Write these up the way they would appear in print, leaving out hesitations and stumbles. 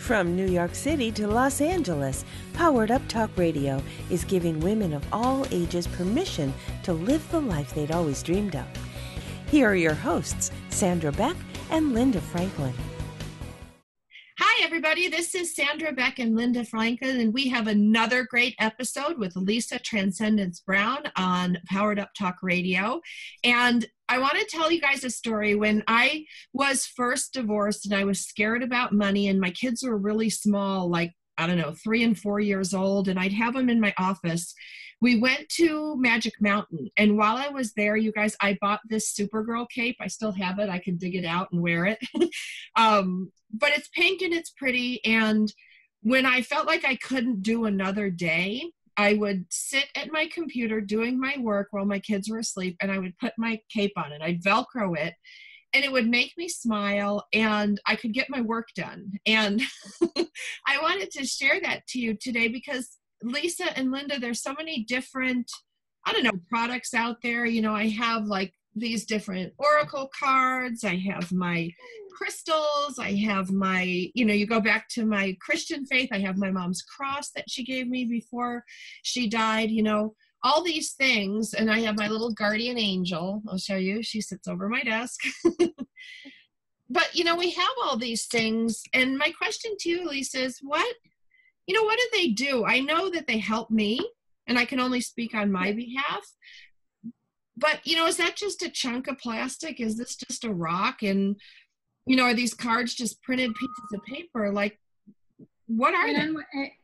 From New York City to Los Angeles, Powered Up Talk Radio is giving women of all ages permission to live the life they'd always dreamed of. Here are your hosts, Sandra Beck and Linda Franklin. Hi, everybody. This is Sandra Beck and Linda Franklin, and we have another great episode with Lisa Transcendence Brown on Powered Up Talk Radio. And I want to tell you guys a story. When I was first divorced and I was scared about money and my kids were really small, like, I don't know, 3 and 4 years old, and I'd have them in my office. We went to Magic Mountain, and while I was there, you guys, I bought this Supergirl cape. I still have it. I can dig it out and wear it. But it's pink and it's pretty, and when I felt like I couldn't do another day, I would sit at my computer doing my work while my kids were asleep, and I would put my cape on it. I'd Velcro it, and it would make me smile, and I could get my work done. And I wanted to share that to you today because Lisa and Linda, there's so many different, I don't know, products out there. You know, I have like these different oracle cards. I have my crystals. I have my, you go back to my Christian faith. I have my mom's cross that she gave me before she died, all these things. And I have my little guardian angel. I'll show you. She sits over my desk. But, we have all these things. And my question to you, Lisa, is what do they do? I know that they help me, and I can only speak on my behalf. But, is that just a chunk of plastic? Is this just a rock? And, are these cards just printed pieces of paper? Like, what are they?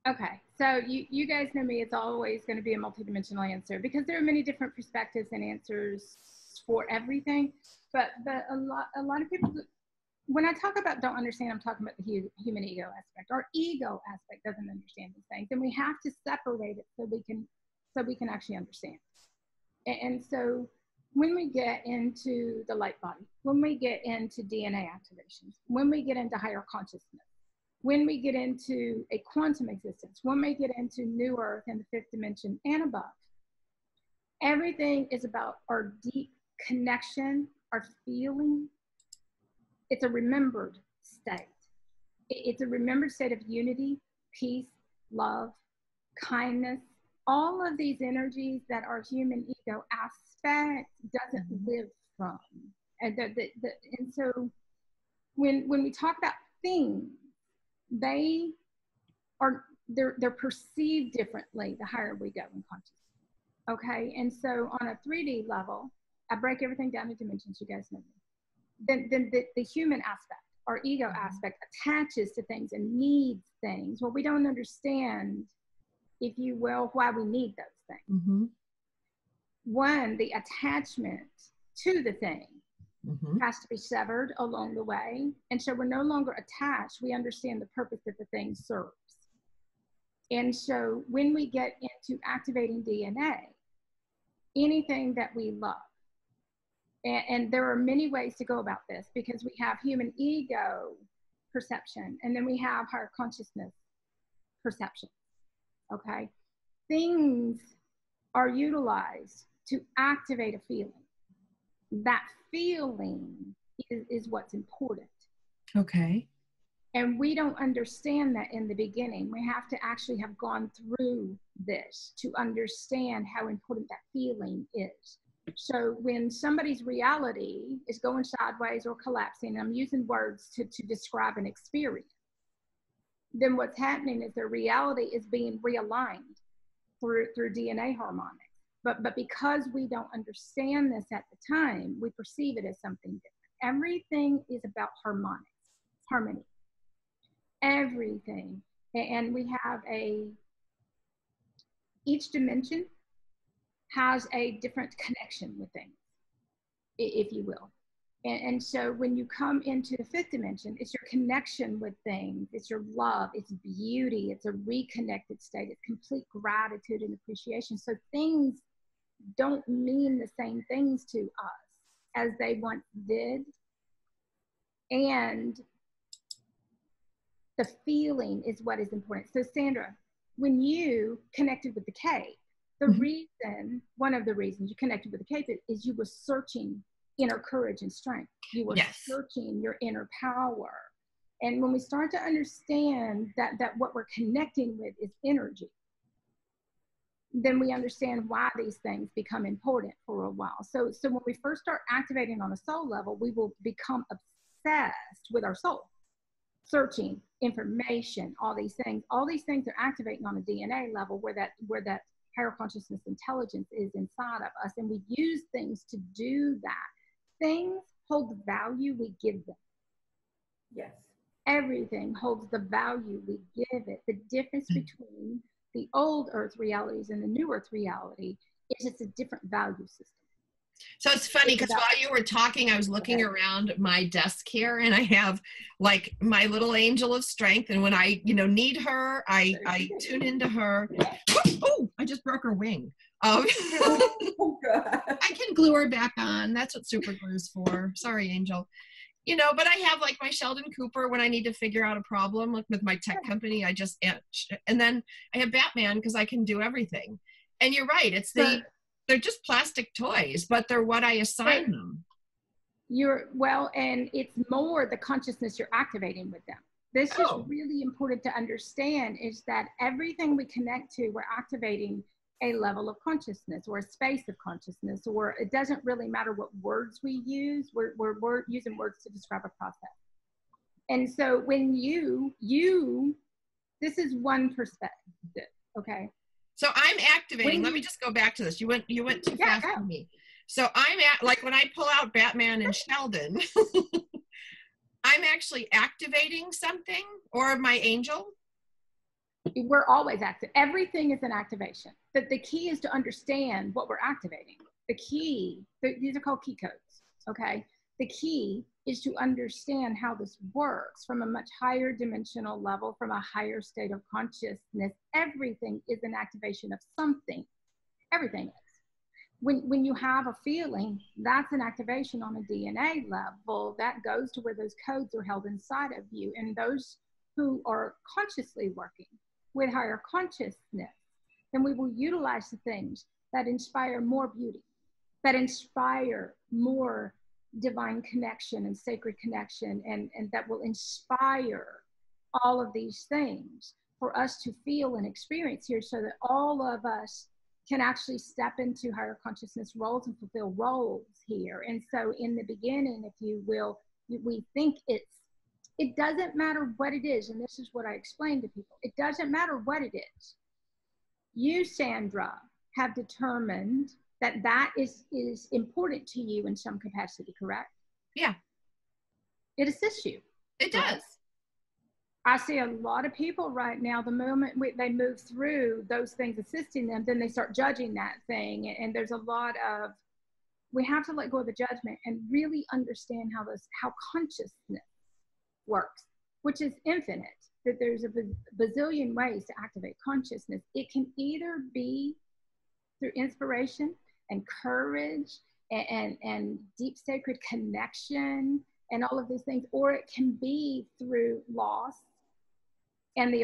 Okay, so you guys know me. It's always going to be a multidimensional answer because there are many different perspectives and answers for everything. But a lot of people, when I talk about don't understand, I'm talking about the human ego aspect. Our ego aspect doesn't understand these things, and we have to separate it so we can actually understand. And so when we get into the light body, when we get into DNA activations, when we get into higher consciousness, when we get into a quantum existence, when we get into new earth and the fifth dimension and above, everything is about our deep connection, our feeling. It's a remembered state. It's a remembered state of unity, peace, love, kindness. All of these energies that our human ego aspect doesn't live from. And so when we talk about things, they're perceived differently the higher we go in consciousness. Okay, and so on a 3D level, I break everything down to dimensions. You guys know me. Then the human aspect, our ego aspect, attaches to things and needs things. Well, we don't understand, if you will, why we need those things. Mm-hmm. One, the attachment to the thing has to be severed along the way. And so we're no longer attached. We understand the purpose that the thing serves. And so when we get into activating DNA, anything that we love, and there are many ways to go about this because we have human ego perception, and then we have higher consciousness perception. Okay, things are utilized to activate a feeling. That feeling is what's important. Okay. And we don't understand that in the beginning. We have to actually have gone through this to understand how important that feeling is. So when somebody's reality is going sideways or collapsing, I'm using words to describe an experience, then what's happening is their reality is being realigned through DNA harmonics. But because we don't understand this at the time, we perceive it as something different. Everything is about harmony. Everything. And we have each dimension has a different connection with things, if you will. And so when you come into the fifth dimension, it's your connection with things, it's your love, it's beauty, it's a reconnected state, it's complete gratitude and appreciation. So things don't mean the same things to us as they once did. And the feeling is what is important. So Sandra, when you connected with the cape, one of the reasons you connected with the cape is you were searching inner courage and strength. You were searching your inner power. And when we start to understand that what we're connecting with is energy, then we understand why these things become important for a while. So when we first start activating on a soul level, we will become obsessed with our soul, searching information, all these things. All these things are activating on a DNA level where that higher consciousness intelligence is inside of us. And we use things to do that. Things hold the value we give them. Yes. Everything holds the value we give it. The difference between the old earth realities and the new earth reality is it's a different value system. So it's funny because while you were talking, I was looking around my desk here, and I have like my little angel of strength. And when I, need her, I tune into her. Oh, I just broke her wing. Oh, God. I can glue her back on. That's what super glue's for. Sorry, Angel. But I have like my Sheldon Cooper when I need to figure out a problem, like with my tech company, I just, and then I have Batman because I can do everything. And you're right. They're just plastic toys, but they're what I assign them. And it's more the consciousness you're activating with them. This is really important to understand, is that everything we connect to, we're activating a level of consciousness or a space of consciousness, or it doesn't really matter what words we use. We're using words to describe a process. And so when this is one perspective, okay? So I'm activating. Let me just go back to this. You went too fast for me. So I'm like when I pull out Batman and Sheldon, I'm actually activating something, or my angel. We're always active. Everything is an activation. But the key is to understand what we're activating. These are called key codes, okay? The key is to understand how this works from a much higher dimensional level, from a higher state of consciousness. Everything is an activation of something. Everything is. When you have a feeling, that's an activation on a DNA level. That goes to where those codes are held inside of you. And those who are consciously working with higher consciousness, then we will utilize the things that inspire more beauty, that inspire more divine connection and sacred connection, and that will inspire all of these things for us to feel and experience here, so that all of us can actually step into higher consciousness roles and fulfill roles here. And so in the beginning, if you will, we think it doesn't matter what it is. And this is what I explain to people. It doesn't matter what it is. You, Sandra, have determined that is important to you in some capacity, correct? Yeah. It assists you. It does. I see a lot of people right now, the moment they move through those things assisting them, then they start judging that thing. And there's a lot of, we have to let go of the judgment and really understand how consciousness works, which is infinite, that there's a bazillion ways to activate consciousness. It can either be through inspiration and courage and deep sacred connection and all of these things, or it can be through loss and the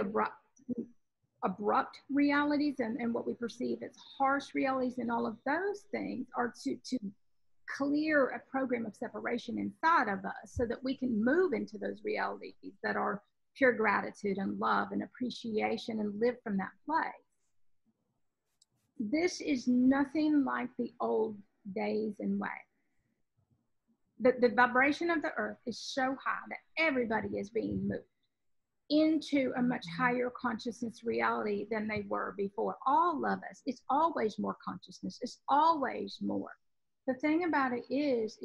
abrupt realities and what we perceive as harsh realities, and all of those things are to clear a program of separation inside of us so that we can move into those realities that are pure gratitude and love and appreciation and live from that place. This is nothing like the old days and ways. The vibration of the earth is so high that everybody is being moved into a much higher consciousness reality than they were before. All of us. It's always more consciousness. It's always more. The thing about it is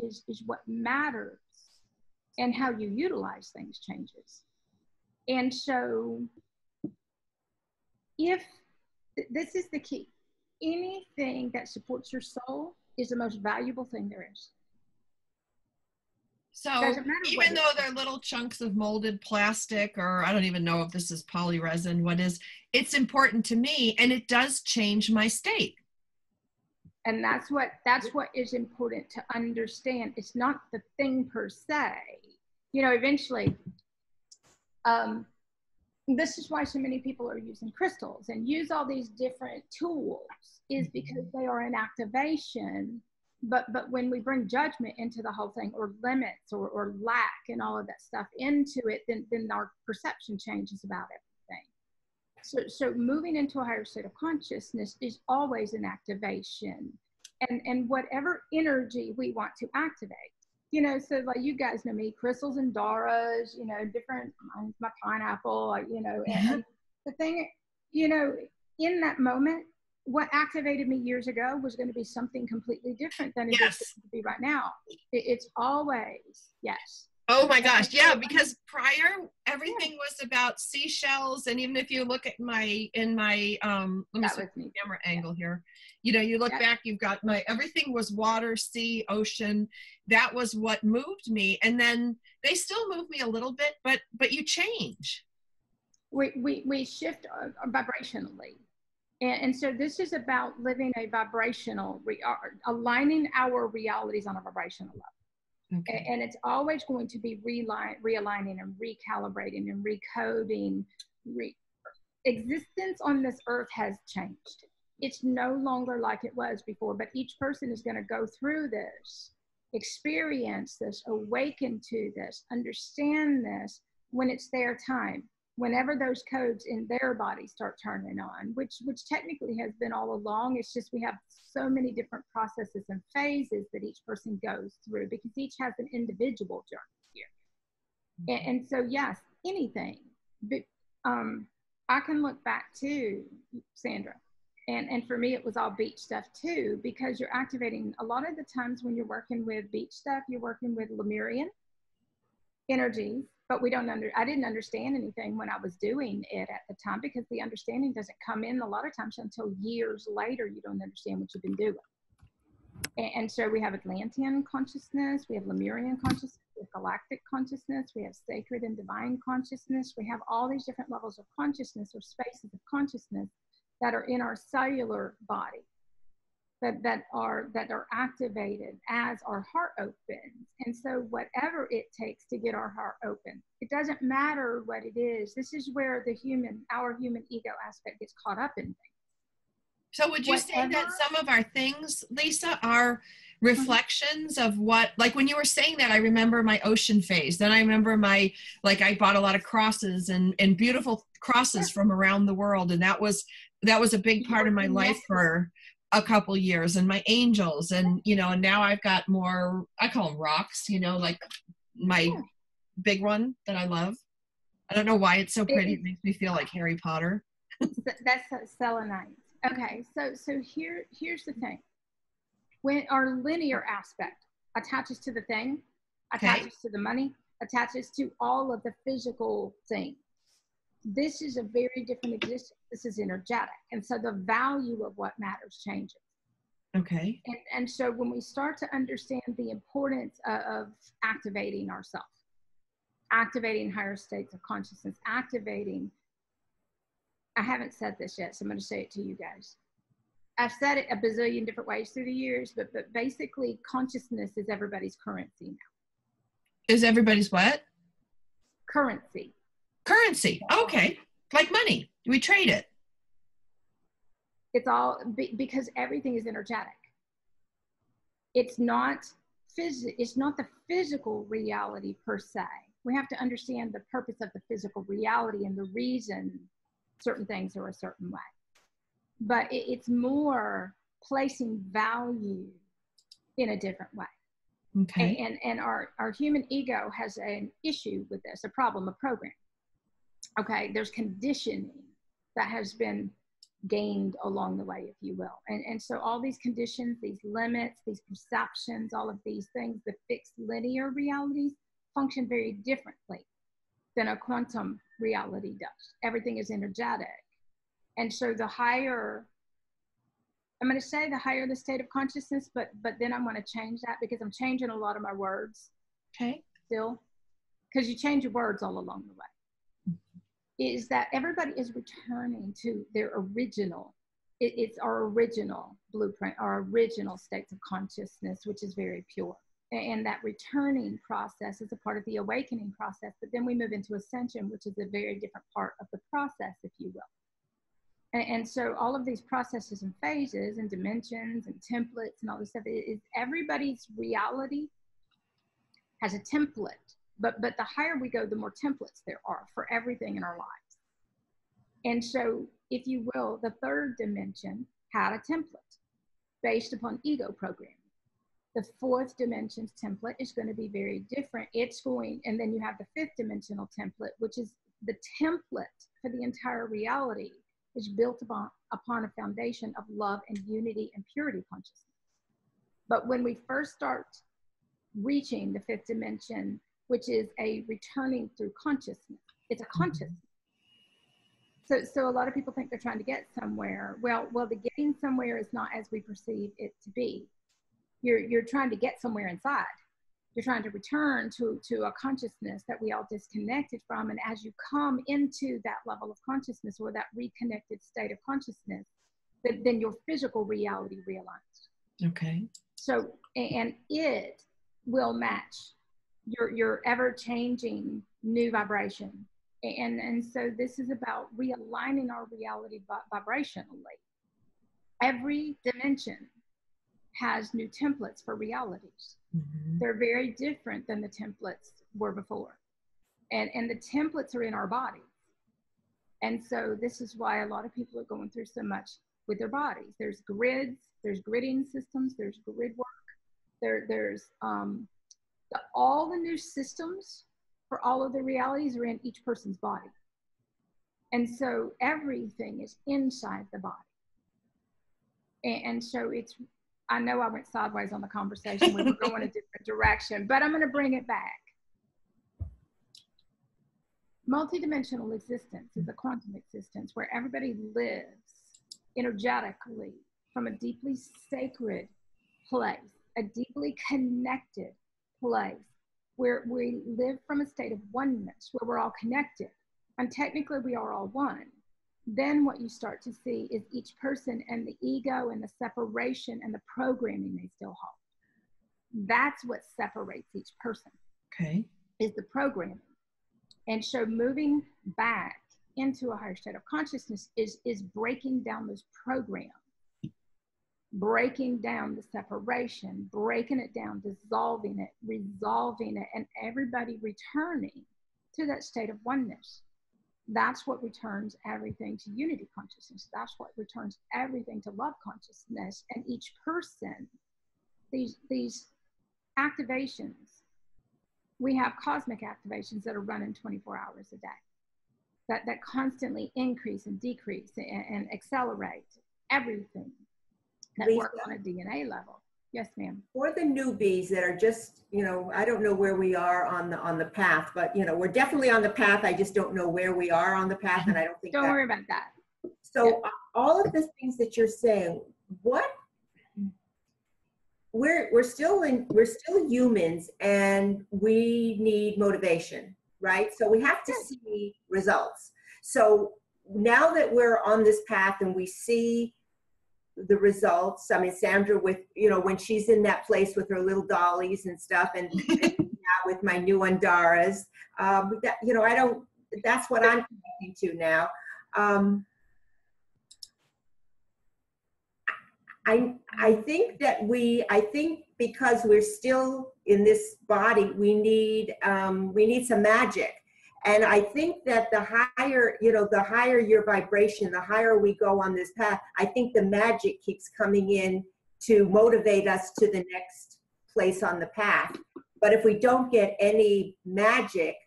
what matters and how you utilize things changes. And so if this is the key, anything that supports your soul is the most valuable thing there is. So even though they're little chunks of molded plastic, or I don't even know if this is polyresin, what is, it's important to me, and it does change my state. And that's what is important to understand. It's not the thing per se. Eventually, this is why so many people are using crystals and use all these different tools, is because they are an activation But when we bring judgment into the whole thing, or limits, or lack, and all of that stuff into it, then our perception changes about everything. So moving into a higher state of consciousness is always an activation, and whatever energy we want to activate. So like, you guys know me, crystals, Andaras, different, mine's my pineapple, and the thing, in that moment, what activated me years ago was going to be something completely different than it is going to be right now. It's always, yes. Oh my gosh. Yeah. Because prior, everything was about seashells. And even if you look at in my, let me see the camera angle here, you look back, you've got everything was water, sea, ocean. That was what moved me. And then they still move me a little bit, but you change. We shift vibrationally. And so this is about living a vibrational, aligning our realities on a vibrational level. Okay. And it's always going to be realigning and recalibrating and recoding. Existence on this earth has changed. It's no longer like it was before, but each person is going to go through this, experience this, awaken to this, understand this when it's their time. Whenever those codes in their body start turning on, which technically has been all along. It's just we have so many different processes and phases that each person goes through, because each has an individual journey here. And so, yes, anything. But I can look back to Sandra, and for me, it was all beach stuff too, because you're activating a lot of the times when you're working with beach stuff, you're working with Lemurian energies. But I didn't understand anything when I was doing it at the time, because the understanding doesn't come in a lot of times until years later. You don't understand what you've been doing. And so we have Atlantean consciousness, we have Lemurian consciousness, we have galactic consciousness, we have sacred and divine consciousness. We have all these different levels of consciousness, or spaces of consciousness, that are in our cellular body. That are activated as our heart opens. And so whatever it takes to get our heart open, it doesn't matter what it is. This is where our human ego aspect gets caught up in things. So would you say that some of our things, Lisa, are reflections of what, like when you were saying that, I remember my ocean phase. Then I remember I bought a lot of crosses and beautiful crosses from around the world. And that was a big part of my life for a couple years, and my angels, and and now I've got more, I call them rocks, like my big one that I love. I don't know why it's so pretty. It makes me feel like Harry Potter. That's selenite. Okay, so here's the thing. When our linear aspect attaches to the thing, attaches to the money, attaches to all of the physical things, this is a very different existence. This is energetic. And so the value of what matters changes. Okay. And so when we start to understand the importance of activating ourselves, activating higher states of consciousness, I haven't said this yet, so I'm going to say it to you guys. I've said it a bazillion different ways through the years, but basically consciousness is everybody's currency now. Is everybody's what? Currency. Currency. Okay. Like money. We trade it. It's all because everything is energetic. It's not the physical reality per se. We have to understand the purpose of the physical reality and the reason certain things are a certain way. But it's more placing value in a different way. Okay. And our human ego has an issue with this, a problem, a program. Okay, there's conditioning that has been gained along the way, if you will. And so all these conditions, these limits, these perceptions, all of these things, the fixed linear realities function very differently than a quantum reality does. Everything is energetic. And so the higher the state of consciousness, but then I'm going to change that, because I'm changing a lot of my words. Okay. Still, because you change your words all along the way. Is that everybody is returning to their original, it's our original blueprint, our original states of consciousness, which is very pure. And that returning process is a part of the awakening process. But then we move into ascension, which is a very different part of the process, if you will. And so all of these processes and phases and dimensions and templates and all this stuff is everybody's reality has a template, but the higher we go, the more templates there are for everything in our lives. And so, if you will, the third dimension had a template based upon ego programming. The fourth dimension's template is going to be very different. And then you have the fifth dimensional template, which is the template for the entire reality, is built upon a foundation of love and unity and purity consciousness. But when we first start reaching the fifth dimension, which is a returning through consciousness, it's a consciousness. So a lot of people think they're trying to get somewhere. Well, the getting somewhere is not as we perceive it to be. You're trying to get somewhere inside. You're trying to return to a consciousness that we all disconnected from. And as you come into that level of consciousness or that reconnected state of consciousness, then your physical reality realigns. Okay. So, and it will match your ever-changing new vibration. And so this is about realigning our reality vibrationally. Every dimension has new templates for realities. Mm-hmm. They're very different than the templates were before. And the templates are in our bodies. And so this is why a lot of people are going through so much with their bodies. There's grids, there's gridding systems, there's grid work, there's all the new systems for all of the realities are in each person's body. And so everything is inside the body. And so I know I went sideways on the conversation. We were going a different direction, but I'm going to bring it back. Multidimensional existence is a quantum existence where everybody lives energetically from a deeply sacred place, a deeply connected place, where we live from a state of oneness, where we're all connected. And technically we are all one. Then what you start to see is each person and the ego and the separation and the programming they still hold. That's what separates each person. Okay. Is the programming. And so moving back into a higher state of consciousness is breaking down those programs, breaking down the separation, breaking it down, dissolving it, resolving it, and everybody returning to that state of oneness. That's what returns everything to unity consciousness. That's what returns everything to love consciousness. And each person, these activations, we have cosmic activations that are running 24 hours a day, that constantly increase and decrease and accelerate everything that Lisa, work on a DNA level. Yes, ma'am. For the newbies that are just, I don't know where we are on the path, but we're definitely on the path. I just don't know where we are on the path, and I don't think. Don't worry about that. So all of the things that you're saying, we're still humans, and we need motivation, right? So we have to see results. So now that we're on this path and we see the results, I mean, Sandra with, when she's in that place with her little dollies and stuff, and now with my new Andaras, that's what I'm connecting to now. I think because we're still in this body, we need some magic. And I think that the higher your vibration, the higher we go on this path, I think the magic keeps coming in to motivate us to the next place on the path. But if we don't get any magic,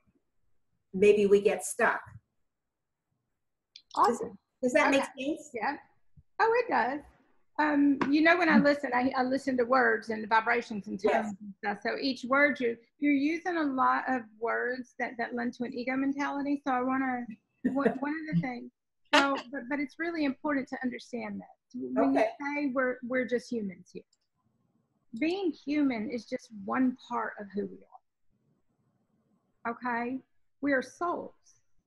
maybe we get stuck. Awesome. Does that make sense? Yeah. Oh, it does. When I listen to words and vibrations and tones and stuff. So each word you're using a lot of words that lend to an ego mentality. So I want to one of the things. So, but it's really important to understand that when you say we're just humans here, being human is just one part of who we are. Okay, we are souls.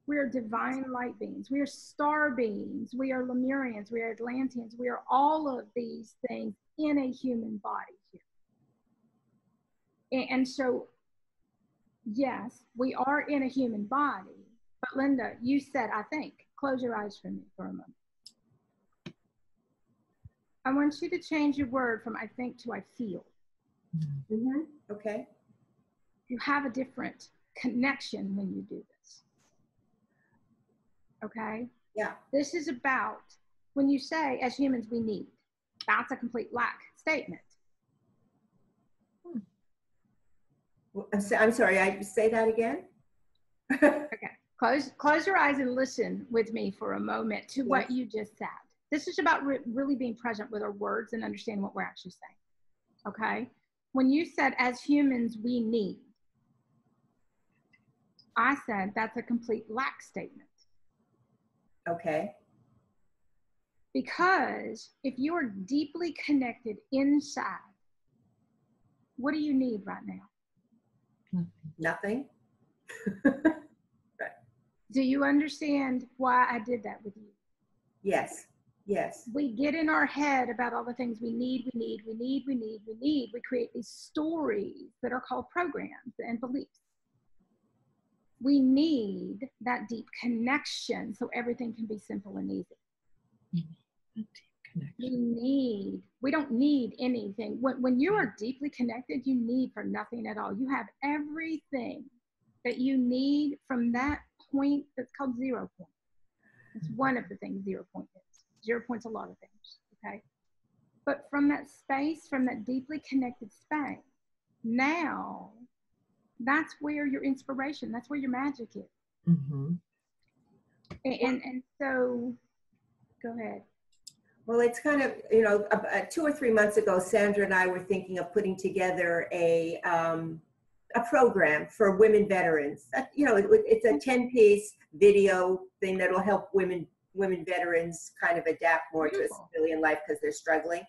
We are divine light beings. We are star beings. We are Lemurians. We are Atlanteans. We are all of these things in a human body here. And so, yes, we are in a human body. But Linda, you said, I think, close your eyes for me for a moment. I want you to change your word from I think to I feel. Mm-hmm. Okay. You have a different connection when you do this. Okay? Yeah. This is about when you say, as humans, we need. That's a complete lack statement. I'm sorry, I say that again? Okay. Close your eyes and listen with me for a moment to what you just said. This is about really being present with our words and understanding what we're actually saying. Okay? When you said, as humans, we need, I said that's a complete lack statement. Okay. Because if you are deeply connected inside, what do you need right now? Nothing. Do you understand why I did that with you? Yes. Yes. We get in our head about all the things we need. We create these stories that are called programs and beliefs. We need that deep connection so everything can be simple and easy. Deep connection. We don't need anything. When you are deeply connected, you need for nothing at all. You have everything that you need from that point that's called 0 point. It's one of the things 0 point is. 0 point's a lot of things, okay? But from that space, from that deeply connected space, now that's where your inspiration, that's where your magic is. Mm-hmm. And so, go ahead. Well, it's kind of, 2 or 3 months ago, Sandra and I were thinking of putting together a program for women veterans. It's a 10-piece video thing that'll help women veterans kind of adapt more to a civilian life because they're struggling.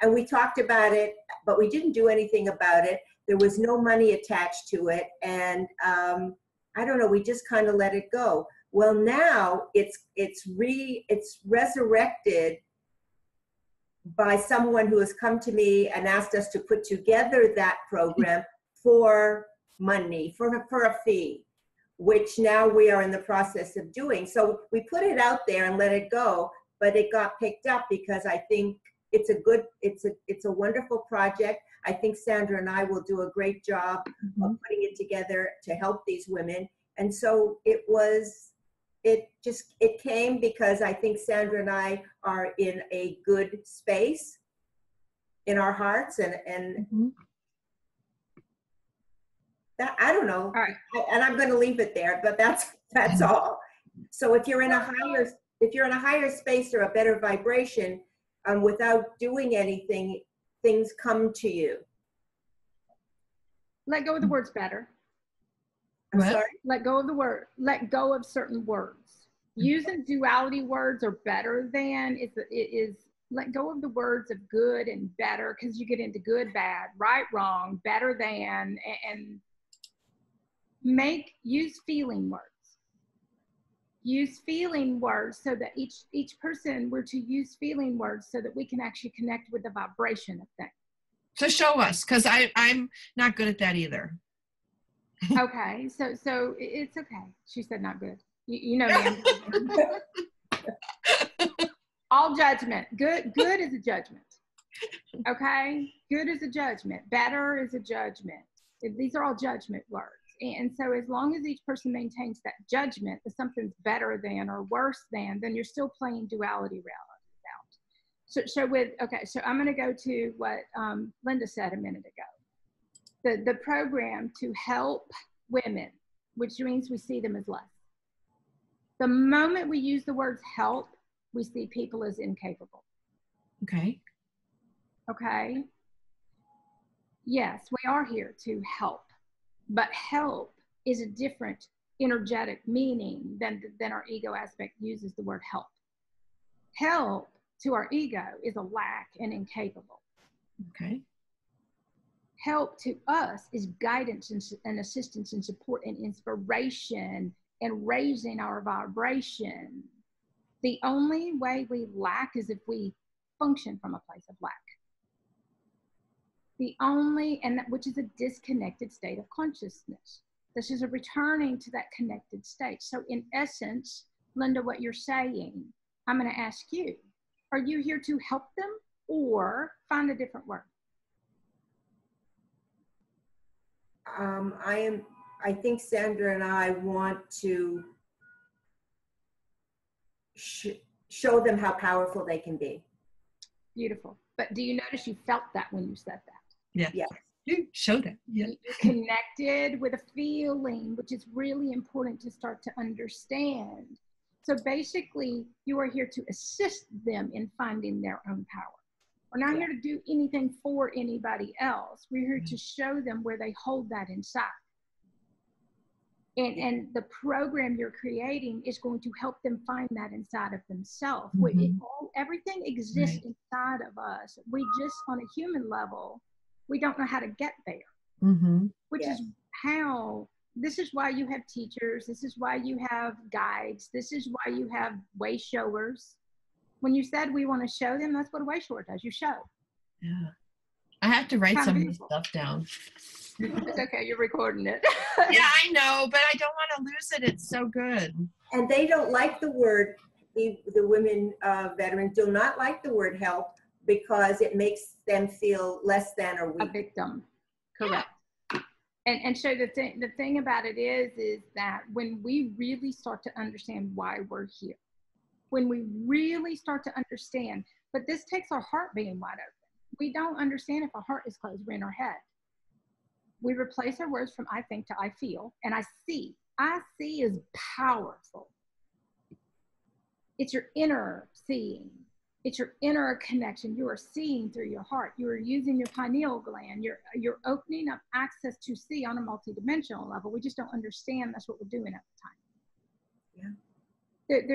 And we talked about it, but we didn't do anything about it. There was no money attached to it. And I don't know, we just kind of let it go. Well, now it's resurrected by someone who has come to me and asked us to put together that program for money, for a fee, which now we are in the process of doing. So we put it out there and let it go, but it got picked up because I think it's a wonderful project. I think Sandra and I will do a great job of putting it together to help these women. And so it came because I think Sandra and I are in a good space in our hearts and that, I don't know. All right. And I'm going to leave it there, but that's all. So if you're in a higher space or a better vibration, without doing anything, things come to you. Let go of the words better. I'm sorry? Let go of the word. Let go of certain words. Using duality words or better than is let go of the words of good and better, because you get into good, bad, right, wrong, better than, and use feeling words. Use feeling words so that each person were to use feeling words so that we can actually connect with the vibration of things. So show us, because I'm not good at that either. Okay, so it's okay. She said not good. You know me. All judgment. Good is a judgment. Okay? Good is a judgment. Better is a judgment. These are all judgment words. And so as long as each person maintains that judgment that something's better than or worse than, then you're still playing duality reality out. So I'm going to go to what Linda said a minute ago. The program to help women, which means we see them as less. The moment we use the words help, we see people as incapable. Okay. Okay. Yes, we are here to help, but help is a different energetic meaning than our ego aspect uses the word help. Help to our ego is a lack and incapable. Okay. Help to us is guidance and assistance and support and inspiration and raising our vibration. The only way we lack is if we function from a place of lack. Which is a disconnected state of consciousness. This is a returning to that connected state. So in essence, Linda, what you're saying, I'm going to ask you, are you here to help them or find a different word? I think Sandra and I want to show them how powerful they can be. Beautiful. But do you notice you felt that when you said that? Yeah. Yes. You showed it. Yeah. You connected with a feeling, which is really important to start to understand. So basically, you are here to assist them in finding their own power. We're not here to do anything for anybody else. We're here to show them where they hold that inside. And the program you're creating is going to help them find that inside of themselves. Everything exists inside of us. We just, on a human level, we don't know how to get there, which is how, this is why you have teachers. This is why you have guides. This is why you have way showers. When you said we want to show them, that's what a way shower does. You show. Yeah. I have to write some of this stuff down. It's okay, you're recording it. Yeah, I know, but I don't want to lose it. It's so good. And they don't like the word, the women veterans do not like the word help because it makes them feel less than or weak. A victim, correct. And so the thing about it is that when we really start to understand why we're here, when we really start to understand, but this takes our heart being wide open. We don't understand if our heart is closed, we're in our head. We replace our words from I think to I feel, and I see. I see is powerful. It's your inner seeing. It's your inner connection. You are seeing through your heart. You are using your pineal gland. You're opening up access to see on a multidimensional level. We just don't understand that's what we're doing at the time. Yeah.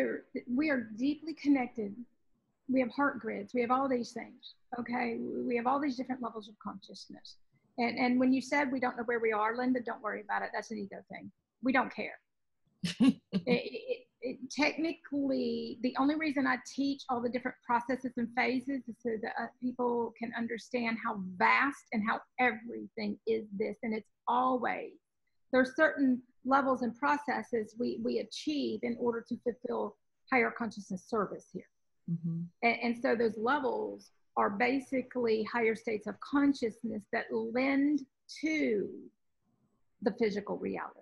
We are deeply connected. We have heart grids. We have all these things. Okay. We have all these different levels of consciousness. And when you said we don't know where we are, Linda, don't worry about it. That's an ego thing. We don't care. Technically, the only reason I teach all the different processes and phases is so that people can understand how vast and how everything is this. And it's always, there are certain levels and processes we achieve in order to fulfill higher consciousness service here. And so those levels are basically higher states of consciousness that lend to the physical reality.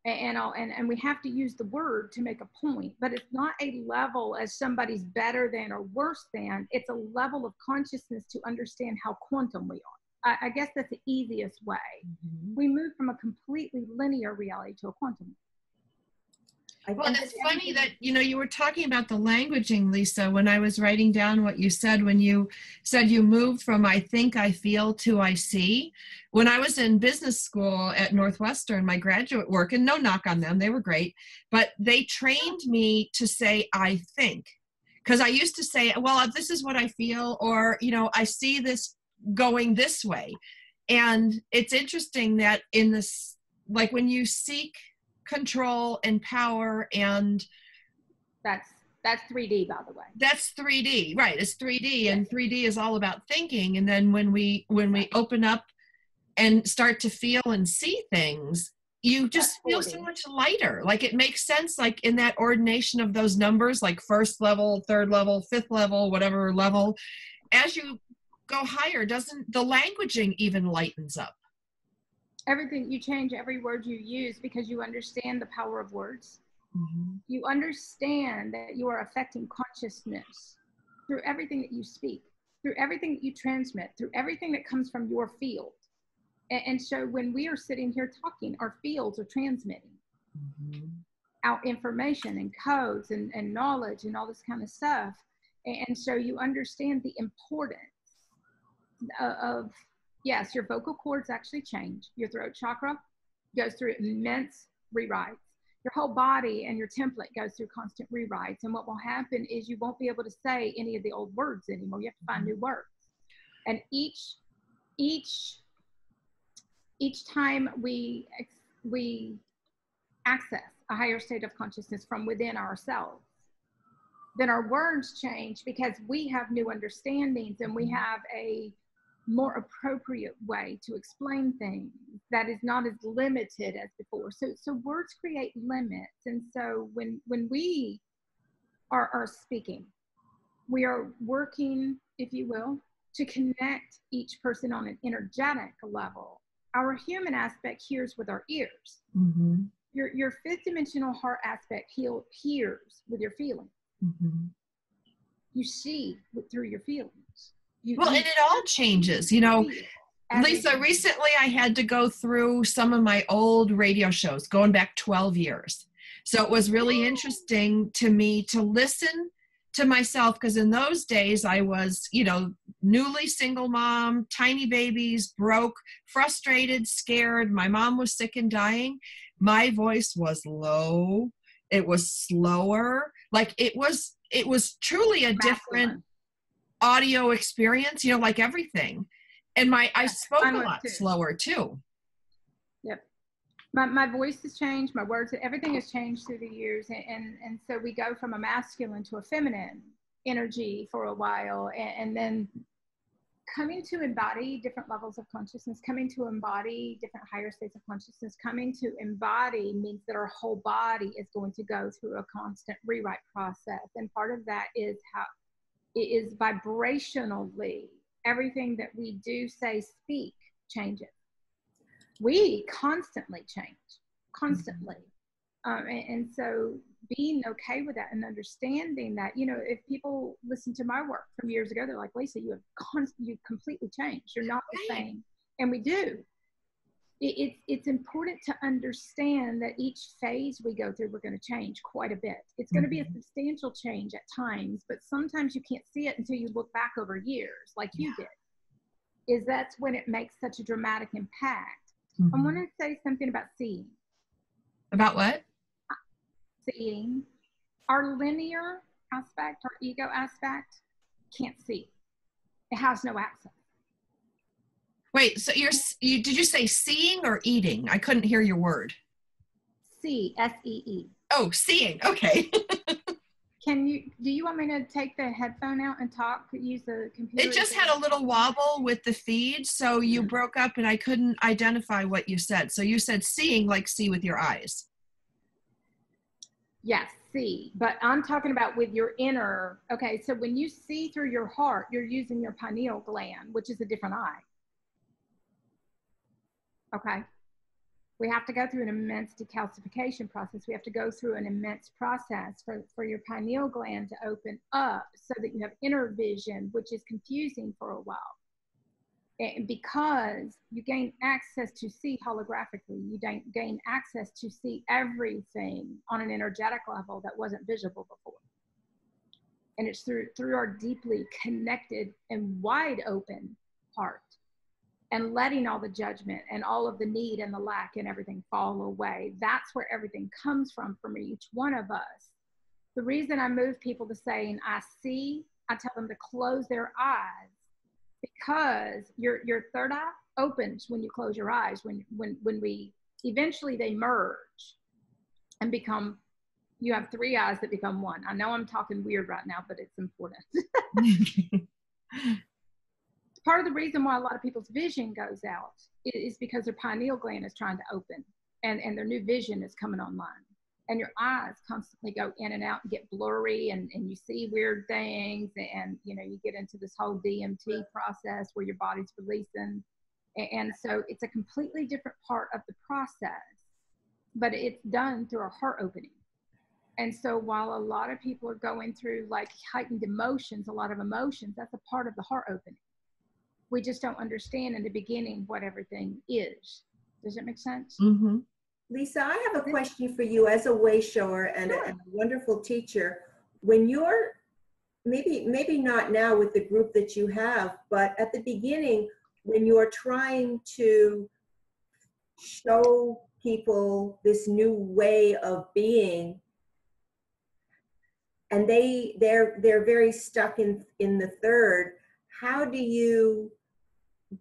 And we have to use the word to make a point, but it's not a level as somebody's better than or worse than. It's a level of consciousness to understand how quantum we are. I guess that's the easiest way. We move from a completely linear reality to a quantum. Well, it's funny that, you were talking about the languaging, Lisa, when I was writing down what you said, when you said you moved from I think, I feel to I see. When I was in business school at Northwestern, my graduate work, and no knock on them, they were great, but they trained me to say I think. Because I used to say, well, this is what I feel, or, I see this going this way. And it's interesting that in this, like when you seek control and power, and that's 3D, by the way. That's 3D, right? It's 3D, and 3D is all about thinking. And then when we open up and start to feel and see things, you just feel so much lighter. Like it makes sense, like in that ordination of those numbers, like first level, third level, fifth level, whatever level. As you go higher, doesn't the languaging even lightens up? Everything, you change every word you use because you understand the power of words. You understand that you are affecting consciousness through everything that you speak, through everything that you transmit, through everything that comes from your field. And so when we are sitting here talking, our fields are transmitting out information and codes and knowledge and all this kind of stuff. And so you understand the importance of yes, your vocal cords actually change. Your throat chakra goes through immense rewrites. Your whole body and your template goes through constant rewrites. And what will happen is you won't be able to say any of the old words anymore. You have to find new words. And each time we access a higher state of consciousness from within ourselves, then our words change because we have new understandings and we have a more appropriate way to explain things that is not as limited as before. So words create limits. And so when we are speaking, We are working, if you will, to connect each person on an energetic level. Our human aspect hears with our ears. Mm-hmm. Your fifth dimensional heart aspect hears with your feelings. Mm-hmm. You see through your feelings. Well, and it all changes, you know. Lisa, recently I had to go through some of my old radio shows going back 12 years. So it was really interesting to me to listen to myself, because in those days I was, you know, newly single mom, tiny babies, broke, frustrated, scared. My mom was sick and dying. My voice was low. It was slower. Like it was truly a different audio experience, you know, like everything. And I spoke a lot slower too. Yep. My voice has changed, my words, everything has changed through the years. And so we go from a masculine to a feminine energy for a while. And then coming to embody different levels of consciousness, coming to embody different higher states of consciousness, coming to embody means that our whole body is going to go through a constant rewrite process. And part of that is how it is vibrationally. Everything that we do, say, speak changes. We constantly change, constantly. And so being okay with that and understanding that, you know, if people listen to my work from years ago, they're like, Lisa, you completely changed. You're not the same. And we do. It's important to understand that each phase we go through, we're going to change quite a bit. It's going to be a substantial change at times, but sometimes you can't see it until you look back over years, like you did. That's when it makes such a dramatic impact. I want to say something about seeing. About what? Seeing. Our linear aspect, our ego aspect, can't see. It has no access. Wait, so did you say seeing or eating? I couldn't hear your word. See, S-E-E. Oh, seeing. Okay. Do you want me to take the headphone out and talk, use the computer? It just had a little wobble with the feed, so you broke up and I couldn't identify what you said. So you said seeing, like see with your eyes. Yes, see, but I'm talking about with your inner. Okay, so when you see through your heart, you're using your pineal gland, which is a different eye. Okay. We have to go through an immense decalcification process. We have to go through an immense process for your pineal gland to open up so that you have inner vision, which is confusing for a while. And because you gain access to see holographically, you gain access to see everything on an energetic level that wasn't visible before. And it's through our deeply connected and wide open heart, and letting all the judgment and all of the need and the lack and everything fall away. That's where everything comes from for each one of us. The reason I move people to saying, I see, I tell them to close their eyes, because your third eye opens when you close your eyes, when we eventually they merge and become, you have three eyes that become one. I know I'm talking weird right now, but it's important. Part of the reason why a lot of people's vision goes out is because their pineal gland is trying to open and their new vision is coming online. And your eyes constantly go in and out and get blurry, and you see weird things, and you know, you get into this whole DMT process where your body's releasing. And so it's a completely different part of the process, but it's done through a heart opening. And so while a lot of people are going through like heightened emotions, a lot of emotions, that's a part of the heart opening. We just don't understand in the beginning what everything is. Does it make sense? Mm-hmm. Lisa, I have a question for you as a way shower and a wonderful teacher. When you're, maybe not now with the group that you have, but at the beginning, when you're trying to show people this new way of being, and they're very stuck in the third, how do you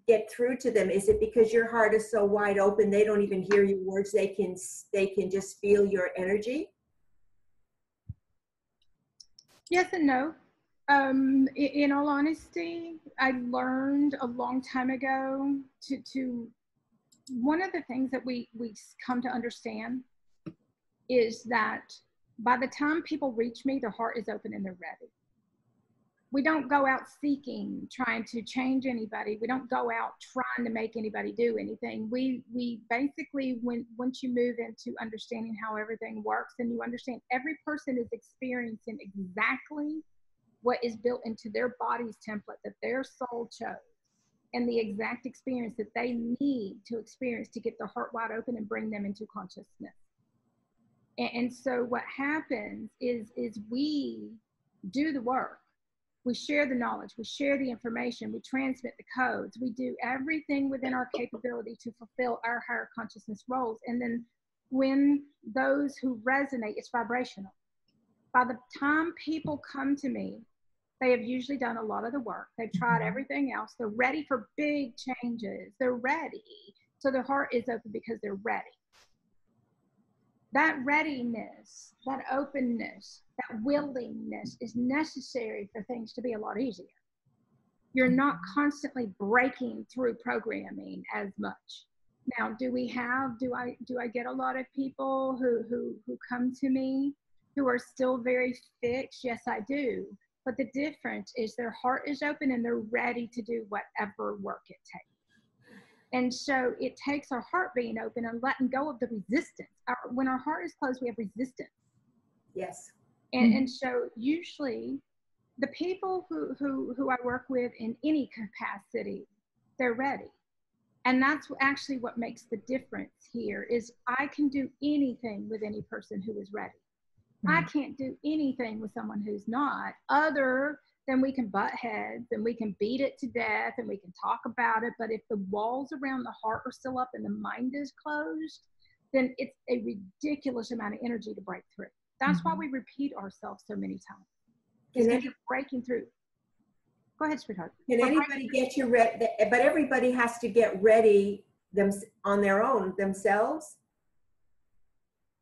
get through to them? Is it because your heart is so wide open they don't even hear your words, they can just feel your energy? Yes and no. In all honesty, I learned a long time ago to one of the things that we come to understand is that by the time people reach me, their heart is open and they're ready. We don't go out seeking, trying to change anybody. We don't go out trying to make anybody do anything. We basically, once you move into understanding how everything works, and you understand every person is experiencing exactly what is built into their body's template that their soul chose, and the exact experience that they need to experience to get their heart wide open and bring them into consciousness. And so what happens is we do the work. We share the knowledge, we share the information, we transmit the codes, we do everything within our capability to fulfill our higher consciousness roles. And then when those who resonate, it's vibrational. By the time people come to me, they have usually done a lot of the work. They've tried everything else. They're ready for big changes. They're ready. So their heart is open because they're ready. That readiness, that openness, that willingness is necessary for things to be a lot easier. You're not constantly breaking through programming as much. Now, do I get a lot of people who come to me who are still very fixed? Yes, I do. But the difference is their heart is open and they're ready to do whatever work it takes. And so it takes our heart being open and letting go of the resistance. When our heart is closed, we have resistance. Yes. And so usually the people who I work with in any capacity, they're ready. And that's actually what makes the difference here is I can do anything with any person who is ready. I can't do anything with someone who's not, other than we can butt heads and we can beat it to death and we can talk about it. But if the walls around the heart are still up and the mind is closed, then it's a ridiculous amount of energy to break through. That's why we repeat ourselves so many times. Because you're breaking through. Go ahead, sweetheart. Can anybody get you ready? But everybody has to get ready on their own, themselves.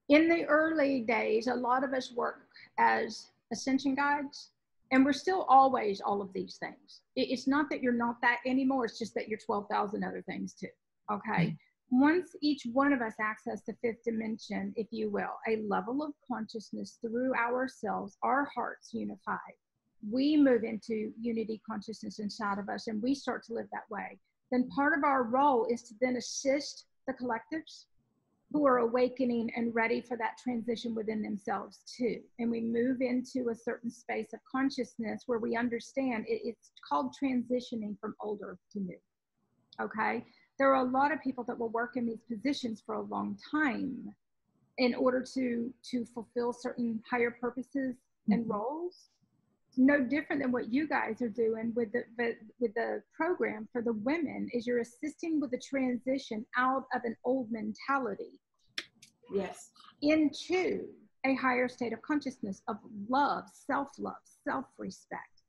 In the early days, a lot of us work as ascension guides, and we're still always all of these things. It's not that you're not that anymore. It's just that you're 12,000 other things too. Okay. Once each one of us access the fifth dimension, if you will, a level of consciousness through ourselves, our hearts unified, we move into unity consciousness inside of us and we start to live that way. Then part of our role is to then assist the collectives who are awakening and ready for that transition within themselves too. And we move into a certain space of consciousness where we understand it's called transitioning from older to new. Okay. There are a lot of people that will work in these positions for a long time in order to fulfill certain higher purposes and roles. No different than what you guys are doing with the program for the women is you're assisting with the transition out of an old mentality. Yes. Into a higher state of consciousness of love, self-respect,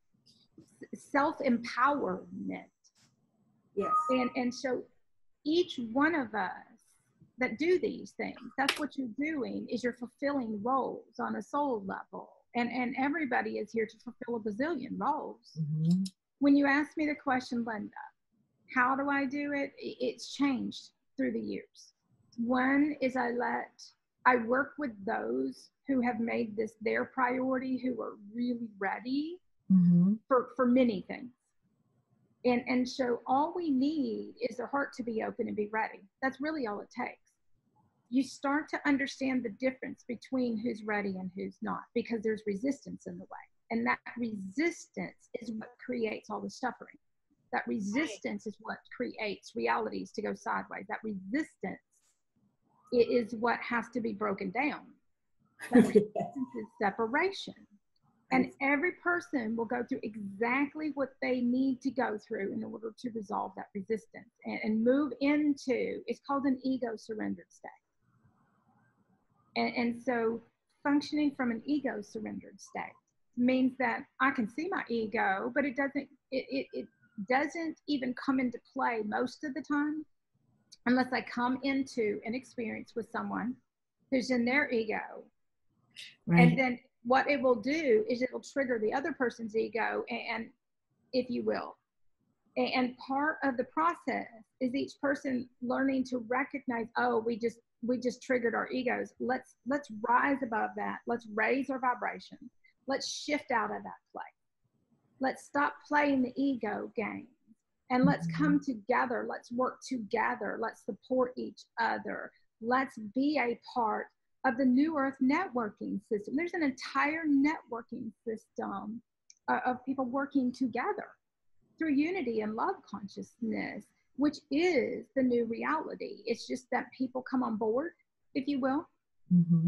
self-empowerment. Yes. And so each one of us that do these things, that's what you're doing is you're fulfilling roles on a soul level. And everybody is here to fulfill a bazillion roles. When you ask me the question, Linda, how do I do it? It's changed through the years. One is I work with those who have made this their priority, who are really ready for many things. And so all we need is the heart to be open and be ready. That's really all it takes. You start to understand the difference between who's ready and who's not, because there's resistance in the way. And that resistance is what creates all the suffering. That resistance is what creates realities to go sideways. That resistance is what has to be broken down. That resistance is separation. And every person will go through exactly what they need to go through in order to resolve that resistance and move into, it's called an ego surrendered state. And so functioning from an ego surrendered state means that I can see my ego, but it doesn't even come into play most of the time unless I come into an experience with someone who's in their ego. Right. And then what it will do is it'll trigger the other person's ego, and if you will. And part of the process is each person learning to recognize, oh, we just triggered our egos. Let's rise above that. Let's raise our vibration. Let's shift out of that place. Let's stop playing the ego game. And let's come together. Let's work together. Let's support each other. Let's be a part of the New Earth networking system. There's an entire networking system of people working together through unity and love consciousness, which is the new reality. It's just that people come on board, if you will,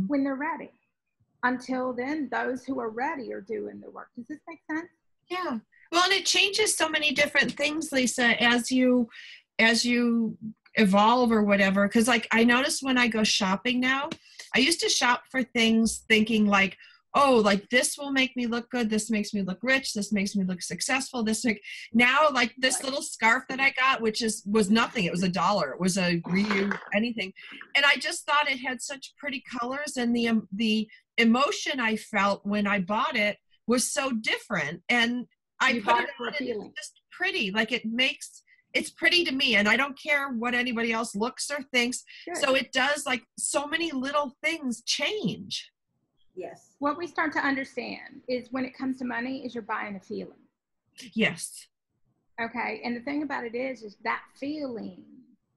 when they're ready. Until then, those who are ready are doing the work. Does this make sense? Yeah. Well, and it changes so many different things, Lisa, as you evolve or whatever. Because like I notice when I go shopping now, I used to shop for things thinking like, oh, like this will make me look good. This makes me look rich. This makes me look successful. Now like this little scarf that I got, which was nothing. It was $1. It was a reuse anything. And I just thought it had such pretty colors, and the emotion I felt when I bought it was so different. And I put it on, and it's just pretty. Like it's pretty to me, and I don't care what anybody else looks or thinks. Sure. So it does, like, so many little things change. Yes. What we start to understand is when it comes to money is you're buying a feeling. Yes. Okay. And the thing about it is that feeling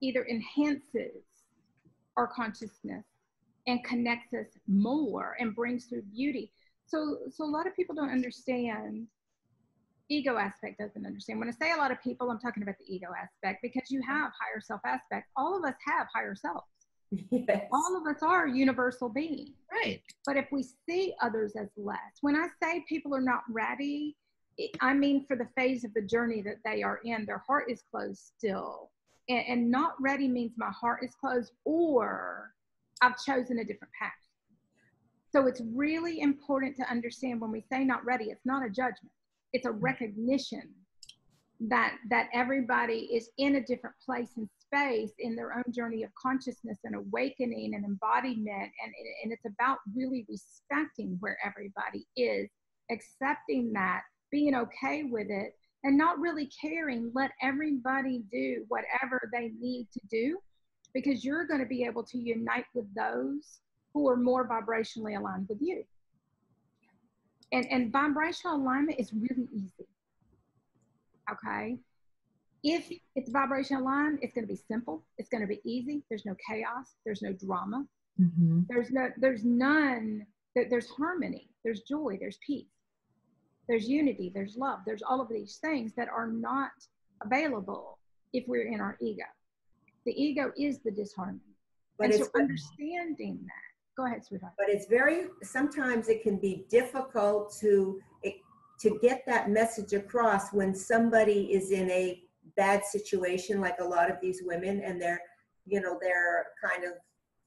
either enhances our consciousness and connects us more and brings through beauty. So a lot of people don't understand. Ego aspect doesn't understand. When I say a lot of people, I'm talking about the ego aspect, because you have higher self aspect. All of us have higher selves. Yes. All of us are universal beings. Right. But if we see others as less, when I say people are not ready, I mean for the phase of the journey that they are in, their heart is closed still. And not ready means my heart is closed, or I've chosen a different path. So it's really important to understand when we say not ready, it's not a judgment. It's a recognition that everybody is in a different place and space in their own journey of consciousness and awakening and embodiment. And it's about really respecting where everybody is, accepting that, being okay with it, and not really caring. Let everybody do whatever they need to do, because you're going to be able to unite with those who are more vibrationally aligned with you. And vibrational alignment is really easy. Okay? If it's vibrational aligned, it's going to be simple. It's going to be easy. There's no chaos. There's no drama. There's harmony. There's joy. There's peace. There's unity. There's love. There's all of these things that are not available if we're in our ego. The ego is the disharmony. But so understanding that. Go ahead, sweetheart. But sometimes it can be difficult to get that message across when somebody is in a bad situation, like a lot of these women, and they're kind of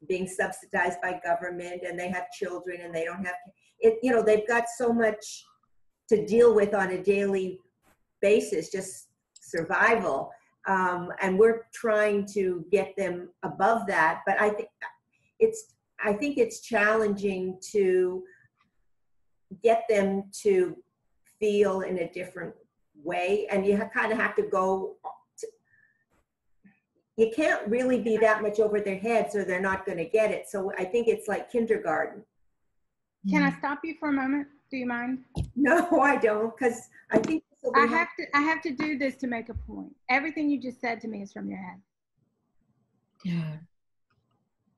being subsidized by government, and they have children, and they don't have it. They've got so much to deal with on a daily basis, just survival. And we're trying to get them above that. But I think it's challenging to get them to feel in a different way. And you kind of have to you can't really be that much over their heads or they're not going to get it. So I think it's like kindergarten. Can I stop you for a moment? Do you mind? No, I don't, because I think I have to do this to make a point. Everything you just said to me is from your head. Yeah.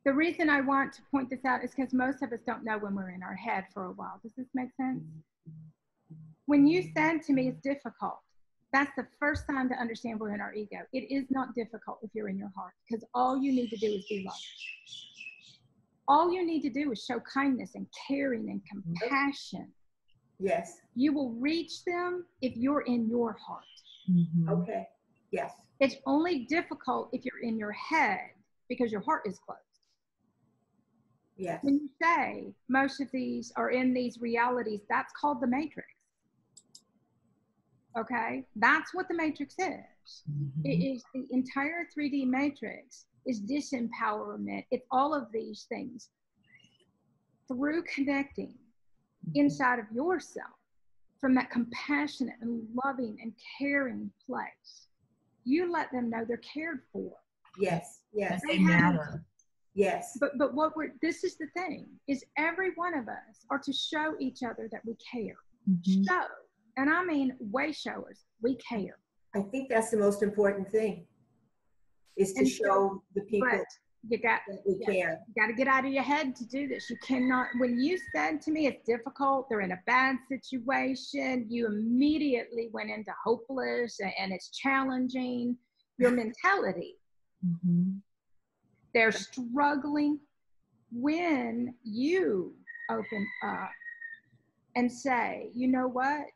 The reason I want to point this out is because most of us don't know when we're in our head for a while. Does this make sense? When you said to me it's difficult, that's the first time to understand we're in our ego. It is not difficult if you're in your heart, because all you need to do is be love. All you need to do is show kindness and caring and compassion. Yes. You will reach them if you're in your heart. Okay. Yes. It's only difficult if you're in your head because your heart is closed. Yes. When you say most of these are in these realities, that's called the matrix. Okay? That's what the matrix is. It is the entire 3D matrix is disempowerment. It's all of these things. Through connecting inside of yourself from that compassionate and loving and caring place, you let them know they're cared for. Yes. Yes. They matter. Yes. But this is the thing, is every one of us are to show each other that we care. Show. And I mean way showers. We care. I think that's the most important thing, is to show the people that we care. You got to get out of your head to do this. You cannot, when you said to me it's difficult, they're in a bad situation, you immediately went into hopeless and it's challenging. Your mentality. They're struggling. When you open up and say, you know what?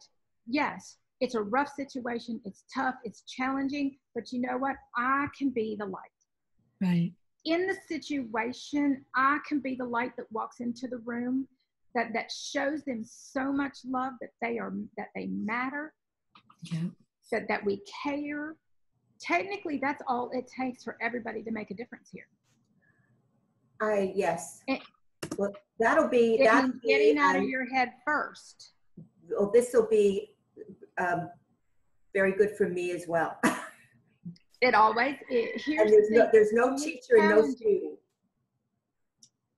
Yes, it's a rough situation. It's tough. It's challenging. But you know what? I can be the light. Right. In the situation, I can be the light that walks into the room, that shows them so much love, that they matter, that we care. Technically, that's all it takes for everybody to make a difference here. Yes. And well, that'll be getting out of your head first. Well, this will be very good for me as well. It always is. There's no teacher and no student.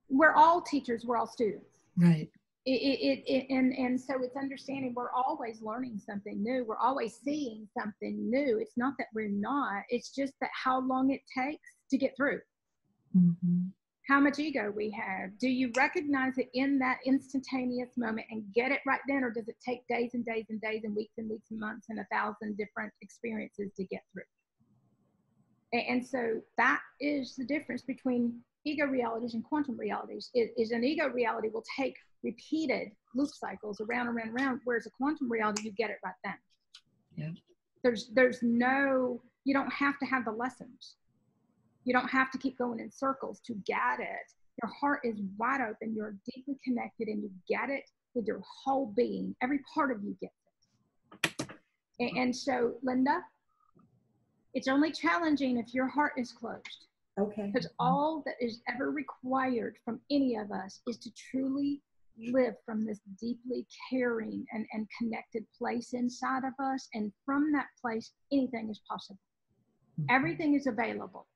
We're all teachers. We're all students. Right. And so it's understanding we're always learning something new. We're always seeing something new. It's not that we're not. It's just that how long it takes to get through. How much ego we have. Do you recognize it in that instantaneous moment and get it right then, or does it take days and days and days and weeks and months and 1,000 different experiences to get through? And so that is the difference between ego realities and quantum realities. Is an ego reality will take repeated loop cycles around and around and around, whereas a quantum reality, you get it right then. Yeah. There's no, you don't have to have the lessons. You don't have to keep going in circles to get it. Your heart is wide open. You're deeply connected and you get it with your whole being. Every part of you gets it. And so, Linda, it's only challenging if your heart is closed. Okay. Because all that is ever required from any of us is to truly live from this deeply caring and connected place inside of us. And from that place, anything is possible. Everything is available.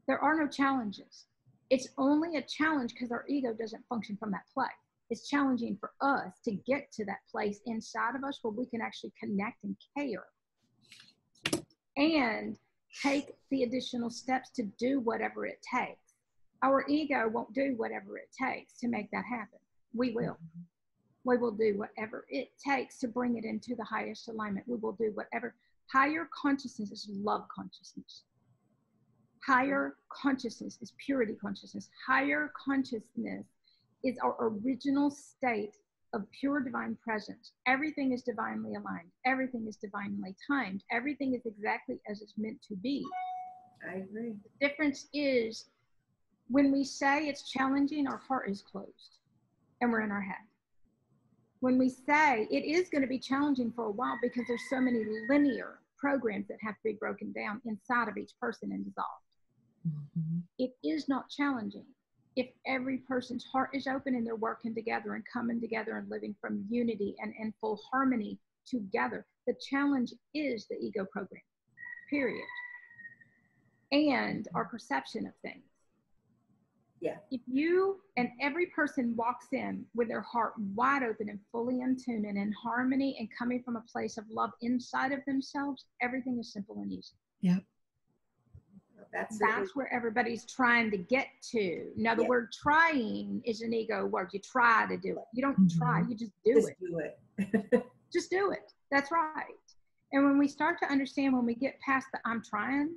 There are no challenges. It's only a challenge because our ego doesn't function from that place. It's challenging for us to get to that place inside of us where we can actually connect and care and take the additional steps to do whatever it takes. Our ego won't do whatever it takes to make that happen. We will. We will do whatever it takes to bring it into the highest alignment. We will do whatever. Higher consciousness is love consciousness. Higher consciousness is purity consciousness. Higher consciousness is our original state of pure divine presence. Everything is divinely aligned. Everything is divinely timed. Everything is exactly as it's meant to be. I agree. The difference is when we say it's challenging, our heart is closed and we're in our head. When we say it is going to be challenging for a while because there's so many linear programs that have to be broken down inside of each person and dissolved. It is not challenging if every person's heart is open and they're working together and coming together and living from unity and full harmony together. The challenge is the ego program, period. And our perception of things. Yeah. If you and every person walks in with their heart wide open and fully in tune and in harmony and coming from a place of love inside of themselves, everything is simple and easy. Yeah. That's where everybody's trying to get to. Now, the word trying is an ego word. You try to do it. You don't try, you just do it. Do it. Just do it. That's right. And when we start to understand, when we get past the I'm trying,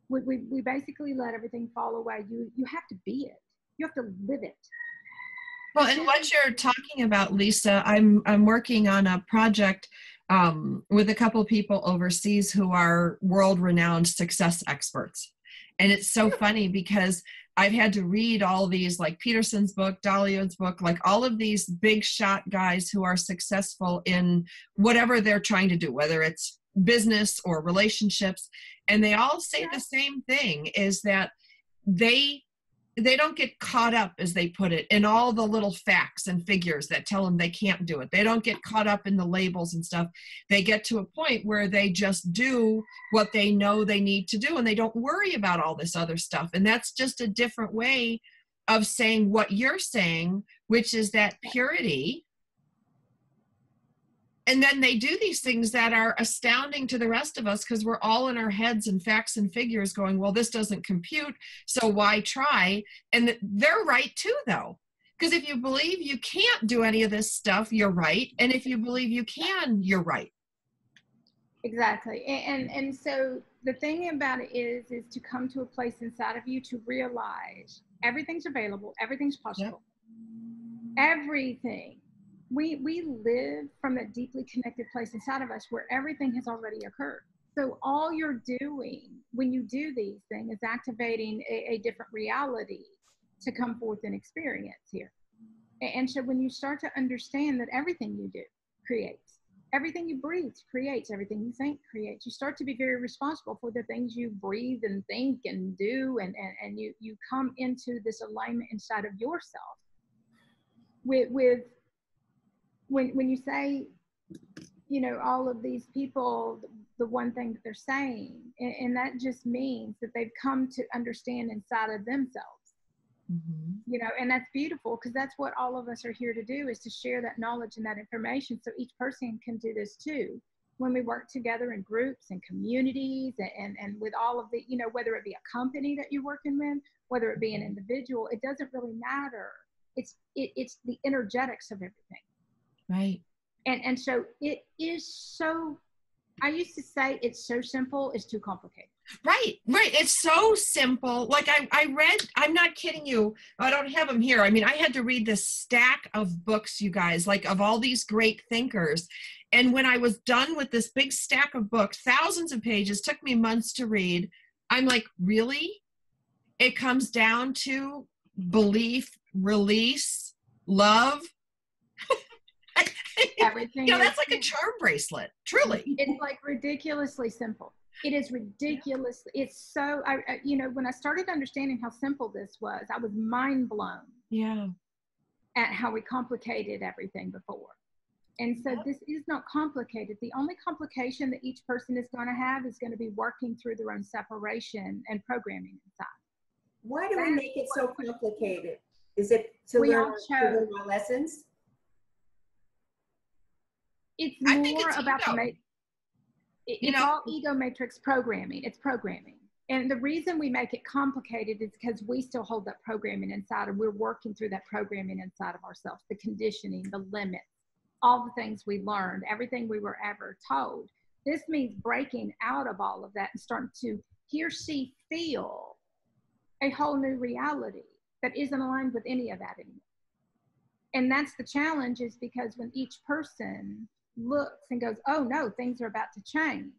we basically let everything fall away. You have to be it. You have to live it. Well, and what you're talking about, Lisa, I'm working on a project with a couple people overseas who are world-renowned success experts. And it's so funny because I've had to read all these, like Peterson's book, Dahlia's book, like all of these big shot guys who are successful in whatever they're trying to do, whether it's business or relationships. And they all say the same thing, is that they don't get caught up, as they put it, in all the little facts and figures that tell them they can't do it. They don't get caught up in the labels and stuff. They get to a point where they just do what they know they need to do, and they don't worry about all this other stuff. And that's just a different way of saying what you're saying, which is that purity And then they do these things that are astounding to the rest of us because we're all in our heads and facts and figures going, well, this doesn't compute, so why try? And they're right too, though. Because if you believe you can't do any of this stuff, you're right. And if you believe you can, you're right. Exactly. And so the thing about it is to come to a place inside of you to realize everything's available, everything's possible. Yep. Everything. We live from a deeply connected place inside of us where everything has already occurred. So all you're doing when you do these things is activating a different reality to come forth and experience here. And so when you start to understand that everything you do creates, everything you breathe creates, everything you think creates, you start to be very responsible for the things you breathe and think and do, and you come into this alignment inside of yourself with when you say, you know, all of these people, the one thing that they're saying, and that just means that they've come to understand inside of themselves. Mm-hmm. You know, and that's beautiful because that's what all of us are here to do, is to share that knowledge and that information so each person can do this too. When we work together in groups and communities and with all of the, you know, whether it be a company that you're working with, whether it be an individual, it doesn't really matter. It's the energetics of everything. Right. And so it is so, I used to say it's so simple, it's too complicated. Right. It's so simple. Like I read, I'm not kidding you. I don't have them here. I mean, I had to read this stack of books, you guys, like of all these great thinkers. And when I was done with this big stack of books, thousands of pages, took me months to read. I'm like, really? It comes down to belief, release, love. Everything. You know, that's like a charm bracelet, truly. It's like ridiculously simple. It is ridiculous. It's so, you know, when I started understanding how simple this was, I was mind blown. Yeah. At how we complicated everything before. And so this is not complicated. The only complication that each person is going to have is going to be working through their own separation and programming inside. Why do we make it so complicated? Is it to learn our lessons? It's more about it's all ego matrix programming. It's programming. And the reason we make it complicated is because we still hold that programming inside, and we're working through that programming inside of ourselves, the conditioning, the limits, all the things we learned, everything we were ever told. This means breaking out of all of that and starting to hear, see, feel a whole new reality that isn't aligned with any of that anymore. And that's the challenge, is because when each person looks and goes, oh no, things are about to change,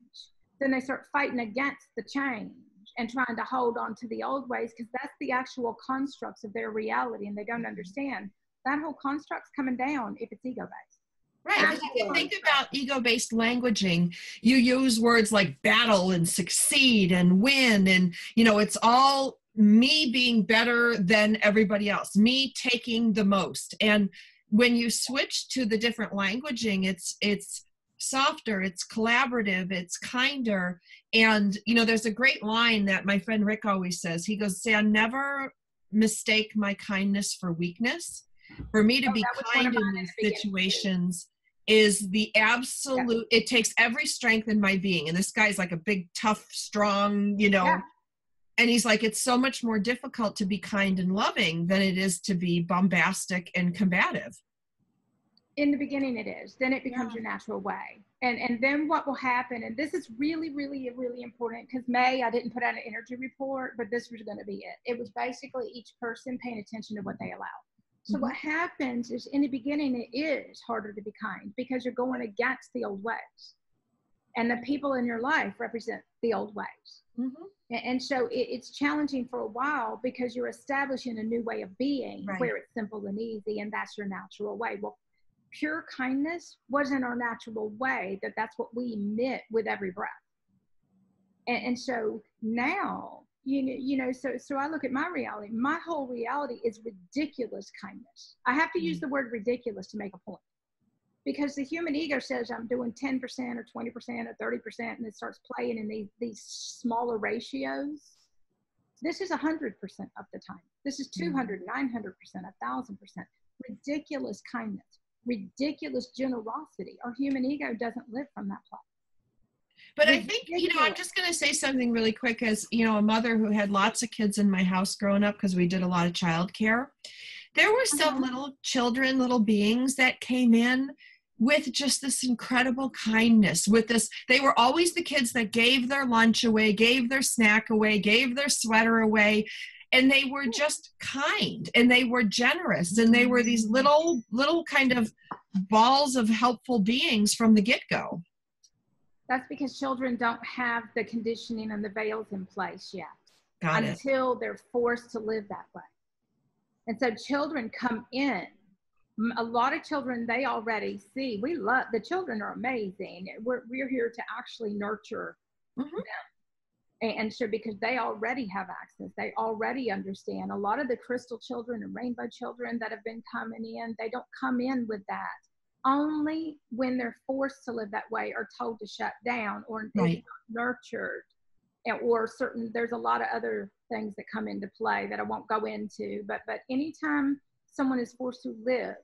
then they start fighting against the change and trying to hold on to the old ways, because that's the actual constructs of their reality, and they don't understand that whole construct's coming down if it's ego-based. Right, because if you think about ego-based languaging, you use words like battle and succeed and win, and you know, it's all me being better than everybody else, me taking the most. And when you switch to the different languaging, it's softer, it's collaborative, it's kinder. And you know, there's a great line that my friend Rick always says. He goes, "Sam, never mistake my kindness for weakness. For me to be kind in these situations is the absolute, it takes every strength in my being." And this guy's like a big, tough, strong, you know, and he's like, it's so much more difficult to be kind and loving than it is to be bombastic and combative. In the beginning it is. Then it becomes your natural way. And then what will happen, and this is really, really, really important, because I didn't put out an energy report, but this was going to be it. It was basically each person paying attention to what they allow. So what happens is, in the beginning, it is harder to be kind because you're going against the old ways. And the people in your life represent the old ways. And so it's challenging for a while because you're establishing a new way of being where it's simple and easy, and that's your natural way. Well, pure kindness wasn't our natural way, that's what we emit with every breath. And so now, you know, so I look at my reality. My whole reality is ridiculous kindness. I have to use the word ridiculous to make a point, because the human ego says I'm doing 10% or 20% or 30%, and it starts playing in these smaller ratios. This is 100% of the time. This is 200, 900%, 1,000%. Ridiculous kindness. ridiculous generosity. Our human ego doesn't live from that place. But I think, I'm just going to say something really quick as, a mother who had lots of kids in my house growing up because we did a lot of childcare. There were some little children, little beings that came in with just this incredible kindness, with this, they were always the kids that gave their lunch away, gave their snack away, gave their sweater away. And they were just kind and they were generous and they were these little kind of balls of helpful beings from the get-go. That's because children don't have the conditioning and the veils in place yet. Got it. Until they're forced to live that way. And so children come in. A lot of children, they already see, the children are amazing. We're here to actually nurture them. And so because they already have access, they already understand. A lot of the crystal children and rainbow children that have been coming in, they don't come in with that. Only when they're forced to live that way or told to shut down or nurtured, or there's a lot of other things that come into play that I won't go into, but anytime someone is forced to live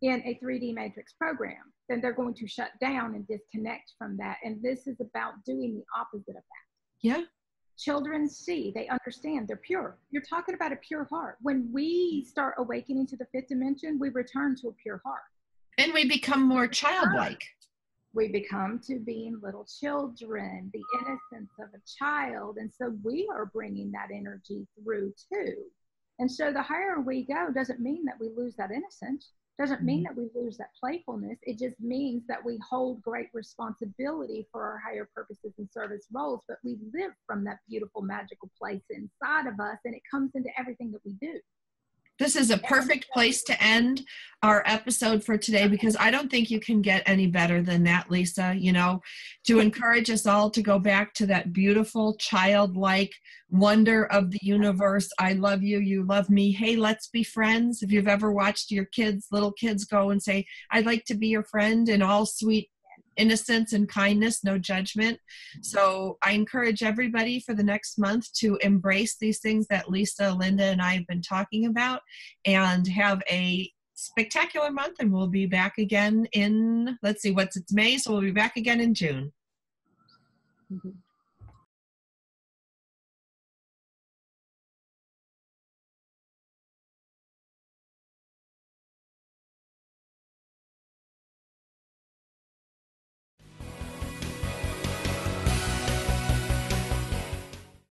in a 3D matrix program, then they're going to shut down and disconnect from that. And this is about doing the opposite of that. Yeah. Children see, they understand, they're pure. You're talking about a pure heart. When we start awakening to the fifth dimension, we return to a pure heart. And we become more childlike. We become to being little children, the innocence of a child. And so we are bringing that energy through too. And so the higher we go doesn't mean that we lose that innocence, doesn't mean that we lose that playfulness. It just means that we hold great responsibility for our higher purposes and service roles, but we live from that beautiful, magical place inside of us, and it comes into everything that we do. This is a perfect place to end our episode for today, because I don't think you can get any better than that, Lisa, to encourage us all to go back to that beautiful childlike wonder of the universe. I love you. You love me. Hey, let's be friends. If you've ever watched your little kids go and say, I'd like to be your friend, in all sweet innocence and kindness, no judgment. So I encourage everybody for the next month to embrace these things that Lisa, Linda, and I have been talking about, and have a spectacular month. And we'll be back again in, it's May, so we'll be back again in June.